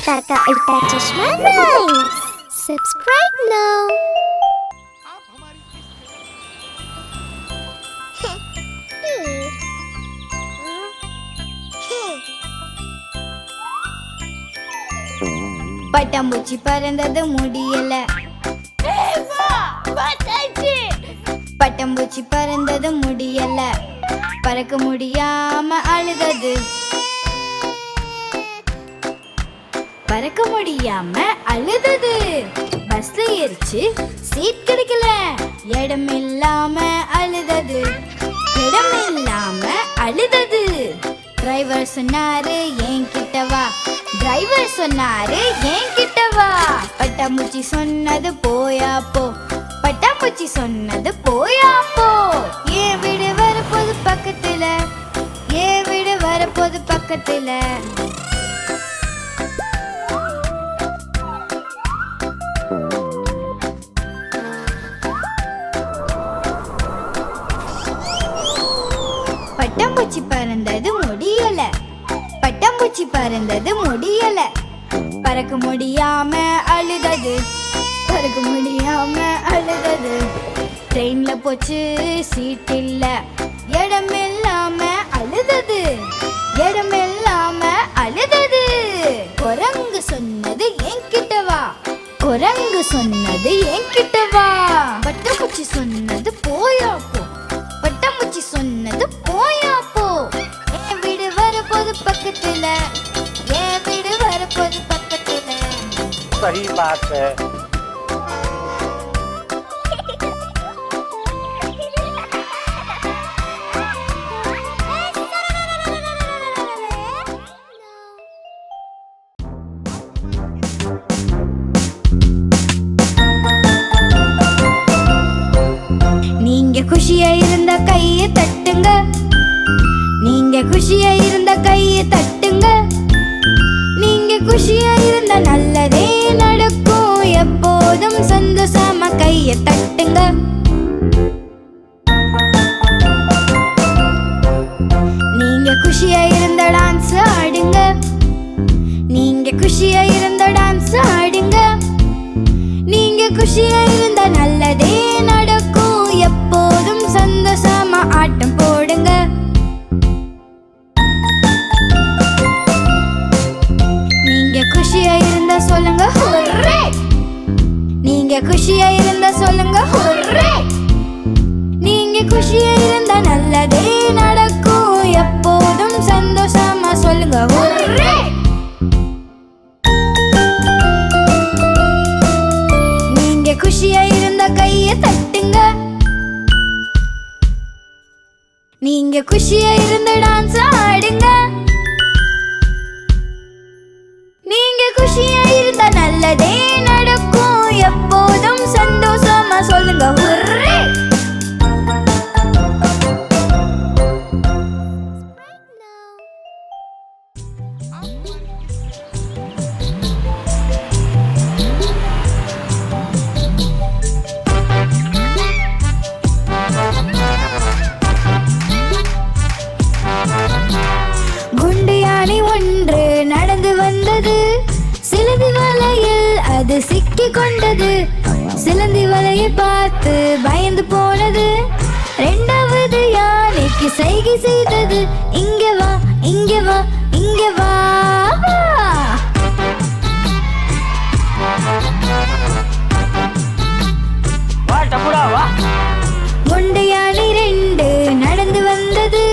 Ultra Chashma Rhymes. Subscribe now. பட்டாம்பூச்சி பறந்தது முடியல. பட்டாம்பூச்சி பறந்தது முடியல, பறக்க முடியாம அழுதது. பறக்க முடியாம அழுதது. பஸ்ல ஏறிச்சு, சீட் கிடைக்கல. இடம் இல்லாம அழுதது. இடம் இல்லாம அழுதது. டிரைவர் சொன்னாரு என்கிட்ட வா. டிரைவர் சொன்னாரு என்கிட்ட வா. பட்டாம்பூச்சி சொன்னது போயா போ. பட்டாம்பூச்சி சொன்னது போயா போ. ஏன் வீடு வரப்போது பக்கத்துல. ஏன் வீடு வரப்போது பக்கத்துல. பட்டாம்பூச்சி பறந்தது முடியல. பட்டாம்பூச்சி பறந்தது முடியல, பறக்க முடியாம அழுதது. பறக்க முடியாம அழுதது. ட்ரெயின்ல போச்சு, சீட் இல்ல. இடம் இல்லாம அழுதது. இடம் இல்லாம அழுதது. குரங்கு சொன்னது என்கிட்ட வா. குரங்கு சொன்னது என்கிட்ட வா. பட்டாம்பூச்சி சொன்னது போயா போ. பட்டாம்பூச்சி சொன்னது போயா போ. என் வீடு வரப்போது பக்கத்துல. என் வீடு வரப்போது பக்கத்துல. सही बात है. நீங்க குஷியா இருந்த கையை தட்டுங்க. நீங்க குஷியா இருந்த கையை தட்டுங்க. நீங்க குஷியா இருந்த நல்லதே நடக்கும். எப்போதும் சந்தோஷமா கையை தட்டுங்க. நீங்க குஷியா இருந்த டான்ஸ் ஆடுங்க. நீங்க குஷியா இருந்த டான்ஸ் ஆடுங்க. நீங்க குஷியா இருந்த நல்லதே நடக்கும். எப்போதும் சந்தோஷமா ஆட்டம் போடுங்க. நீங்க குஷியா இருந்தா சொல்லுங்க ஹுர்ரே. நீங்க குஷியா இருந்தா சொல்லுங்க ஹுர்ரே. நீங்க குஷியா இருந்தா நல்லதே நடக்கும். எப்போதும் சந்தோஷமா சொல்லுங்க ஹுர்ரே. நீங்க குஷியா இருந்த கையை தட்டுங்க. நீங்க குஷியா இருந்த டான்ஸ் ஆடுங்க. நீங்க குஷியா இருந்த நல்லதே நடக்கும். எப்போதும் சந்தோஷமா சொல்லுங்க ஹுர்ரே. குண்டு யானை ஒன்று நடந்து வந்தது. சிலந்தி வலையில் அது சிக்கி கொண்டது. சிலந்தி வலையை பார்த்து பயந்து போனது. இரண்டாவது யானைக்கு சைகை செய்தது. இங்க வா, இங்க வா, இங்க வா. குண்டு யானை ரெண்டு நடந்து வந்தது.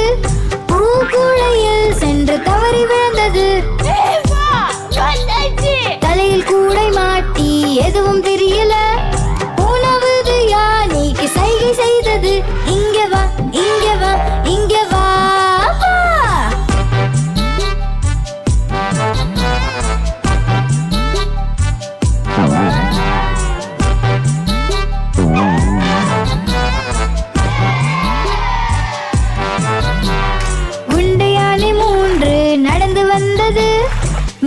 பூக்குழையில் சென்று தவறி விழுந்தது. தலையில் கூடை மாட்டி எதுவும் தெரியல. மூணாவது யானைக்கு சைகை செய்தது. இங்க வா, இங்க வா, இங்க வா. குண்டு யானை மூன்று நடந்து வந்தது.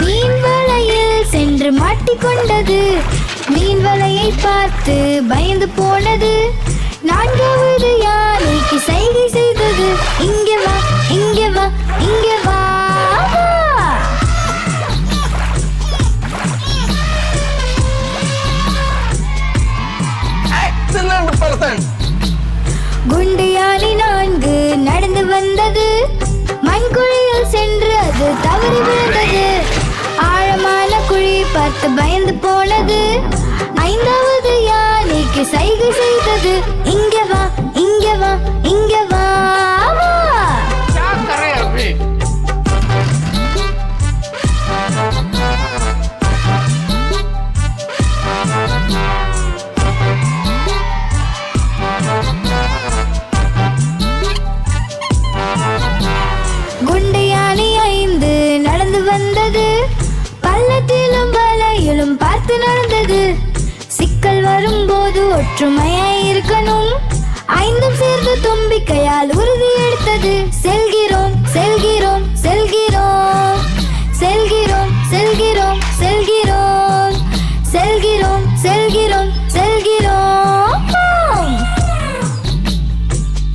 மீன் வலையில் சென்று மாட்டிக்கொண்டது. மீன் வலையை பார்த்து பயந்து போனது. நான்காவது யானைக்கு சைகை செய்தது. இங்க வா, இங்க வா, இங்க வா. தவறி விழுந்தது. ஆழமான குழி பார்த்து பயந்து போனது. ஐந்தாவது யானைக்கு சைகை செய்தது. இங்க வா, இங்க வா, இங்க வா, வா. குண்டு யானை 5 நடந்து வந்தது. பள்ளத்திலும் வலையிலும் பார்த்து நடந்தது. சிக்கல் வரும்போது ஒற்றுமையாய் இருக்கணும். 5 சேர்ந்து தும்பிக்கையால் உறுதி எடுத்தது. செல்கிறோம், செல்கிறோம், செல்கிறோம், செல்கிறோம், செல்கிறோம், செல்கிறோம், செல்கிறோம், செல்கிறோம், செல்கிறோம்.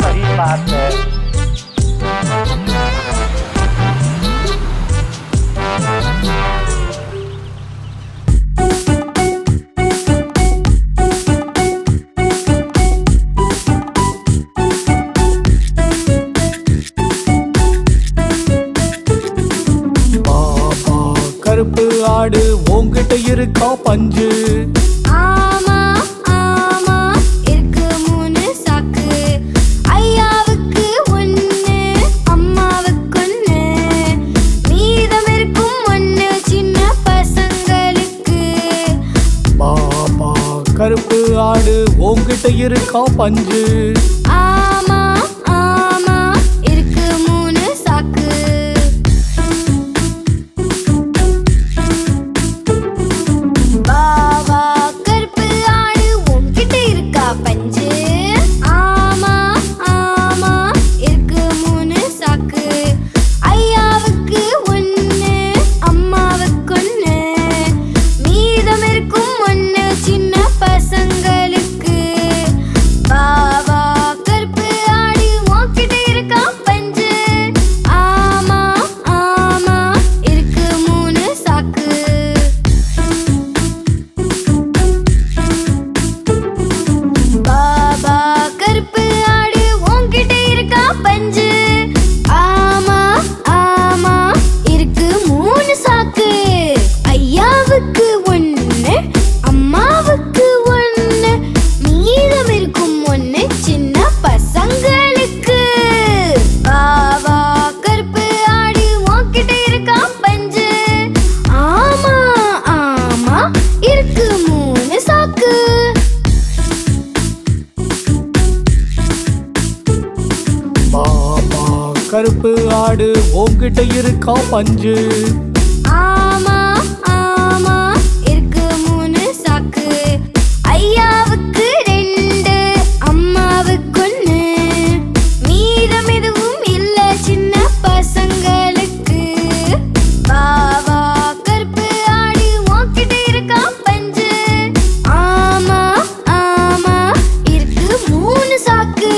सही बात है. கருப்பு ஆடு உன்கிட்ட இருக்கா பஞ்சு? ஆமா ஆமா இருக்கு 3 சாக்கு. ஐயாவுக்கு 1, அம்மாவுக்கு 1, மீதம் இருக்கும் 1 சின்ன பசங்களுக்கு. பாபா கருப்பு ஆடு உன்கிட்ட இருக்கா பஞ்சு? ஆமா ஆமா இருக்கு 3 சாக்கு. பாவா கருப்பு ஆடு உன்கிட்ட இருக்கா பஞ்சு? ஆமா ஆமா இருக்கு 3 சாக்கு. ஐயாவுக்கு 1, அம்மாவுக்கு 1, மீதம் இருக்கும் 1 சின்ன பசங்களுக்கு. பாவா கருப்பு ஆடு உன்கிட்ட இருக்கா பஞ்சு? ஆமா ஆமா இருக்கு 3 சாக்கு. பாபா கருப்பு ஆடு உன்கிட்ட இருக்கா பஞ்சு? ஆமா ஆமா இருக்கு 3 சாக்கு. ஐயாவுக்கு 1, அம்மாவுக்கு 1, மீதம் இருக்கும் 1 சின்ன பசங்களுக்கு. பாபா கருப்பு ஆடு உன்கிட்ட இருக்கா பஞ்சு? ஆமா ஆமா இருக்கு 3 சாக்கு. பாபா கருப்பு ஆடு உன்கிட்ட இருக்கா பஞ்சு? ஆமா ஆமா இருக்கு 3 சாக்கு. ஐயாவுக்கு 2, அம்மாவுக்கு 1, மீதம் எதுவும் இல்ல சின்ன பசங்களுக்கு. பாவா கருப்பு ஆடு உன்கிட்ட இருக்கா பஞ்சு? ஆமா ஆமா இருக்கு 3 சாக்கு.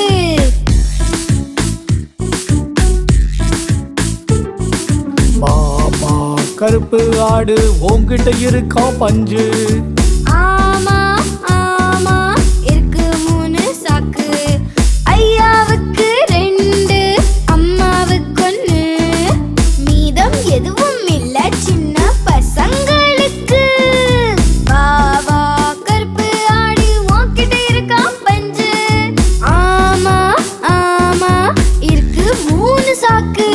பாபா கருப்பு ஆடு உன்கிட்ட இருக்கா பஞ்சு? ஆமா ஆமா இருக்கு 3 சாக்கு. ஐயாவுக்கு 2, அம்மாவுக்கு 1, மீதம் எதுவும் இல்ல சின்ன பசங்களுக்கு. பாவா கருப்பு ஆடு உன்கிட்ட இருக்கா பஞ்சு? ஆமா ஆமா இருக்கு 3 சாக்கு.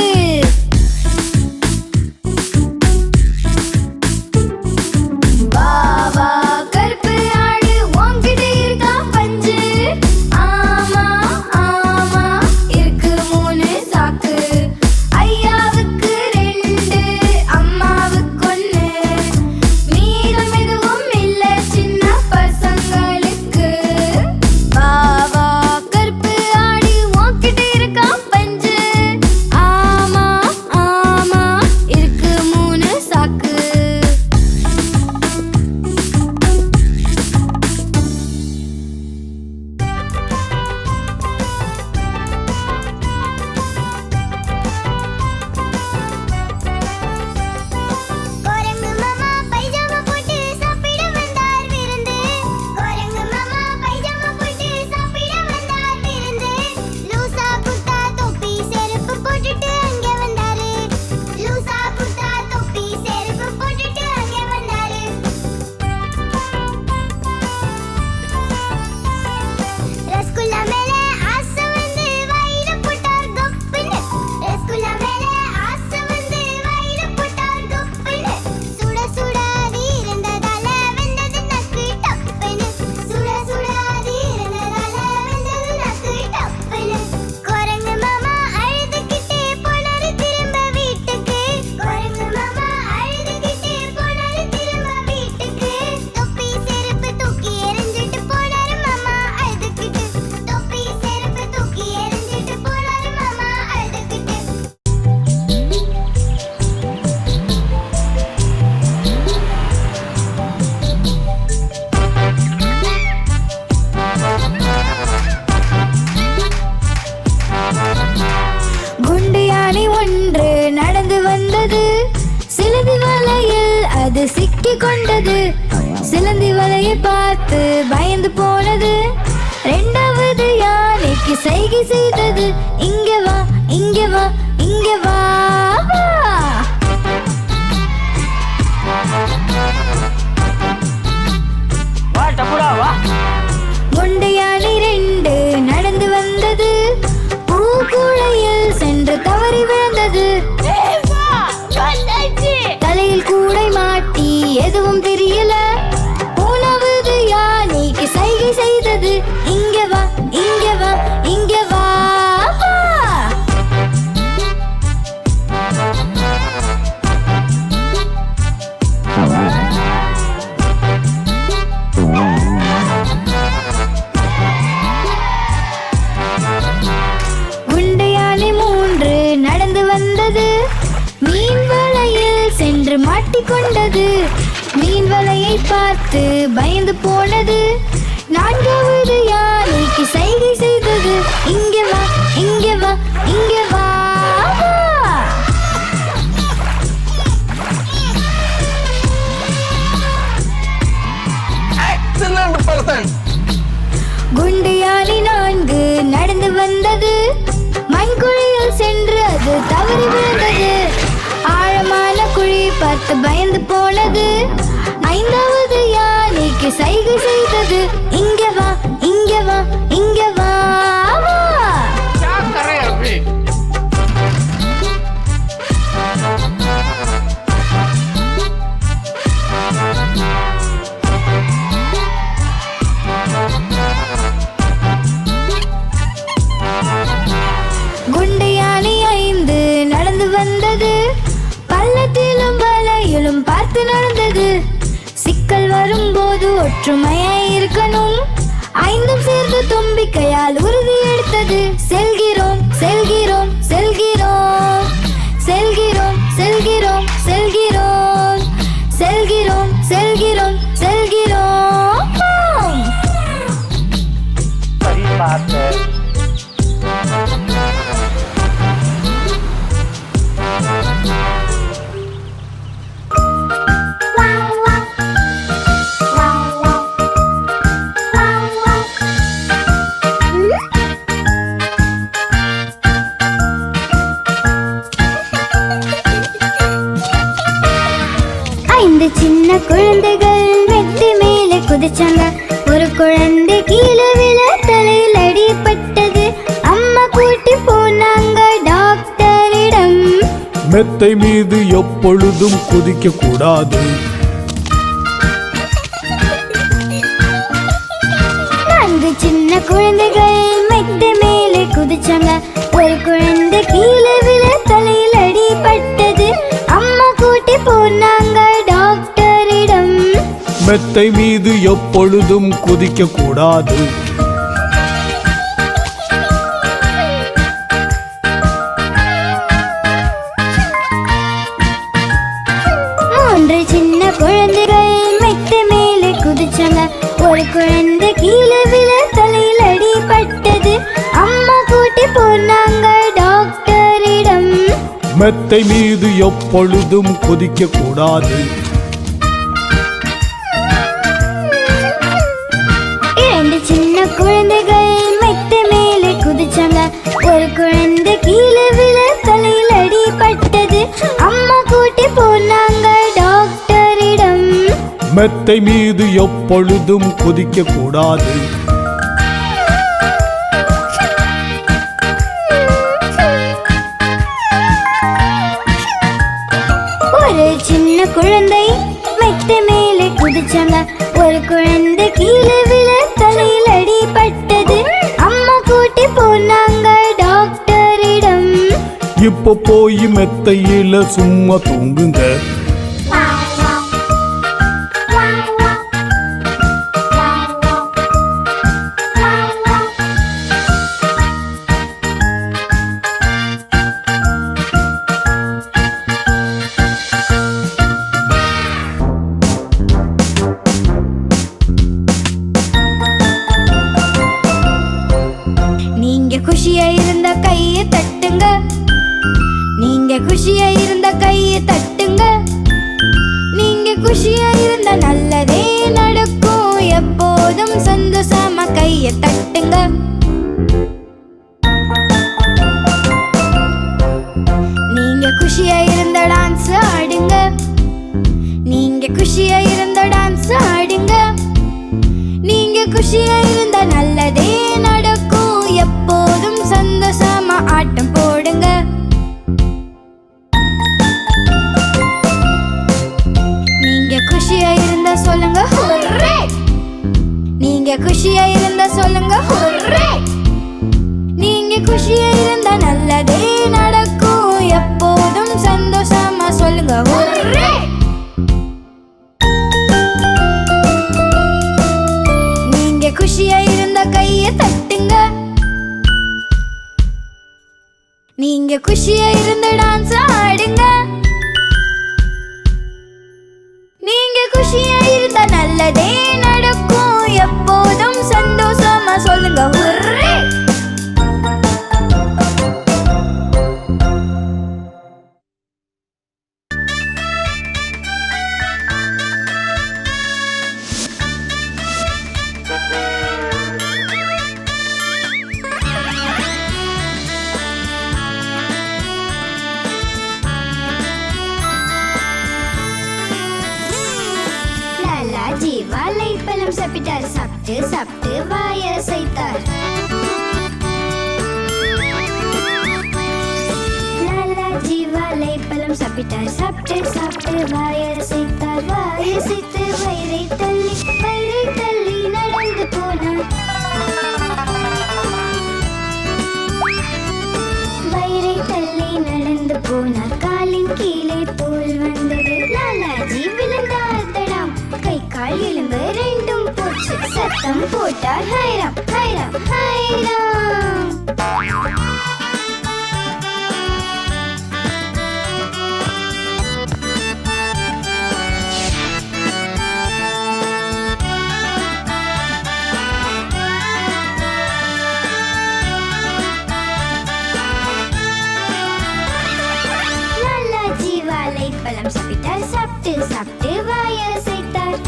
பாவா சிக்கி கொண்டது. சிலந்தி வலையை பார்த்து பயந்து போனது. இரண்டாவது யானைக்கு சைகை செய்தது. இங்க வா இங்க வா இங்க வா வா. குண்டு யானை ரெண்டு நடந்து வந்தது. பூக்குழையில் சென்று தவறி விழுந்தது. தலையில் கூடை மாட்டி எதுவும் தெரியல. மூணாவது யானைக்கு சைகை செய்தது. இங்க வா இங்க வா இங்க வா வா. குண்டு யானை மூன்று நடந்து வந்தது. மீன் வலையில் சென்று மாட்டிக்கொண்டது. மீன் வலையை பார்த்து பயந்து போனது. நான்காவது யானைக்கு சைகை செய்தது. இங்க வா இங்க வா இங்க வா வா. குண்டு யானை நான்கு நடந்து வந்தது. மண்குழியில் சென்று அது தவறி விழுந்தது. ஆழமான குழி பார்த்து பயந்து போனது. ஐந்தாவது யானைக்கு சைகை செய்தது. இங்க வா இங்க வா இங்க வா வா. குண்டு யானை ஐந்து நடந்து வந்தது. பள்ளத்திலும் வலையிலும் பார்த்து நடந்தது. சிக்கல் வரும்போது ஒற்றுமையாய் இருக்கணும். ஐந்தும் சேர்ந்து தும்பிக்கையால் உறுதி எடுத்தது. செல்கிறோம் செல்கிறோம் செல்கிறோம் செல்கிறோம் செல்கிறோம் செல்கிறோம் செல்கிறோம் செல்கிறோம் செல்கிறோம். சரி பார்த்து ஐந்து சின்ன குழந்தைகள் மெத்தை மேலே குதிச்சாங்க. ஒரு குழந்தை கீழே விழ தலையில் அடிபட்டது. அம்மா கூட்டி போனாங்க டாக்டரிடம். மெத்தை மீது எப்பொழுதும் குதிக்க கூடாது. நான்கு சின்ன குழந்தைகள் மெத்தை மேலே குதிச்சாங்க. ஒரு குழந்தை கீழே விழ தலையில் அடிபட்டது. அம்மா கூட்டி போனாங்க டாக்டரிடம். மெத்தை மீது எப்பொழுதும் குதிக்க கூடாது. மூன்று சின்ன குழந்தைகள் மெத்தை மேலே குதிச்சாங்க. ஒரு குழந்தை கீழே விழ தலையில் அடிபட்டது. அம்மா கூட்டி போனாங்க டாக்டரிடம். மெத்தை மீது எப்பொழுதும் குதிக்க கூடாது. இரண்டு சின்ன குழந்தைகள் மெத்தை மேலே குதிச்சாங்க. ஒரு குழந்தை கீழே விழ தலையில் அடிபட்டது. அம்மா கூட்டி போனாங்க டாக்டரிடம். மெத்தை மீது எப்பொழுதும் குதிக்க கூடாது. ஒரு சின்ன குழந்தை மெத்தை மேலே குதிச்சாங்க. ஒரு குழந்தை கீழே விழ தலையில் அடிபட்டது. அம்மா கூட்டி போனாங்க டாக்டரிடம். இப்போ போய் மெத்தையில சும்மா தூங்குங்க. நீங்க குஷியா இருந்த கையை தட்டுங்க. நீங்க குஷியா இருந்த கையை தட்டுங்க. நீங்க குஷியா இருந்தா நல்லதே நடக்கும். எப்போதும் சந்தோஷமா கைய தட்டுங்க. நீங்க குஷியா இருந்த டான்ஸ் ஆடுங்க. நீங்க குஷியா இருந்த டான்ஸ் ஆடுங்க. நீங்க குஷியா இருந்த நல்லதே நடக்கும். எப்போதும் சந்தோஷமா ஆட்டம் போடுங்க. நீங்க குஷியா இருந்தா சொல்லுங்க ஹுர்ரே. நீங்க குஷியா இருந்தா சொல்லுங்க ஹுர்ரே. நீங்க குஷியா இருந்தா நல்லதே நடக்கும். எப்போதும் சந்தோஷமா சொல்லுங்க ஹுர்ரே. நீங்க குஷியா இருந்தா கைய தட்டுங்க. நீங்க குஷியா இருந்த டான்ஸ் ஆடுங்க. நீங்க குஷியா இருந்தா நல்லதே நடக்கும். எப்போதும் சந்தோஷமா சொல்லுங்க ஹுர்ரே. லாலாஜி வாழைப்பழம் சாப்பிட்டார். சாப்பிட்டு சாப்பிட்டு வாய அசைத்தார். லாலாஜி வாழைப்பழம் சாப்பிட்டார். சாப்பிட்டு சாப்பிட்டு வாய அசைத்தார். வாய அசைத்து வயிறை தள்ளி நடந்து போனார். வயிறை தள்ளி நடந்து போனார். காலின் கீழே தோல் வந்தது. லாலாஜி விழுந்தார். தடாம் கை கால் எலும்பு ரெண்டும் போச்சு. சத்தம் போட்டார் ஹைராம் ஹைராம் ஹைராம். லாலாஜி வாழைப்பழம் சாப்பிட்டார். சாப்பிட்டு சாப்பிட்டு வாய அசைத்தார்.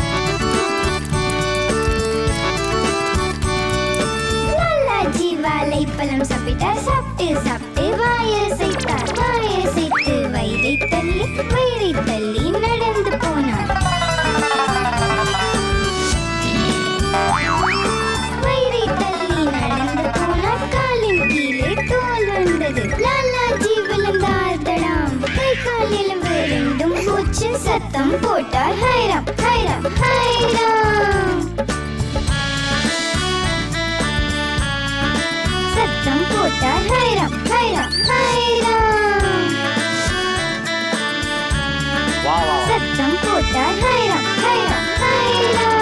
லாலாஜி வாழைப்பழம் சாப்பிட்டார். சாப்பிட்டு சாப்பிட்டு வாய அசைத்தார். வாய அசைத்து வயிறை தள்ளி நடந்து போனார். வயிறை தள்ளி நடந்து போனார். காலின் கீழே தோல் வந்தது. லாலாஜி விழுந்தார். தடாம் கை கால் எலும்பு ரெண்டும் போச்சு. சத்தம் போட்டார் ஹைராம் ஹைராம் ஹைராம். சத்தம் போட்டார் ஹைராம் ஹைராம் ஹைராம். சத்தம் போட்டார் ஹைராம் ஹைராம் ஹைராம்.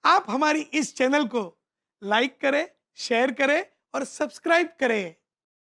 आप हमारी इस चैनल को लाइक करें, शेयर करें और सब्सक्राइब करें।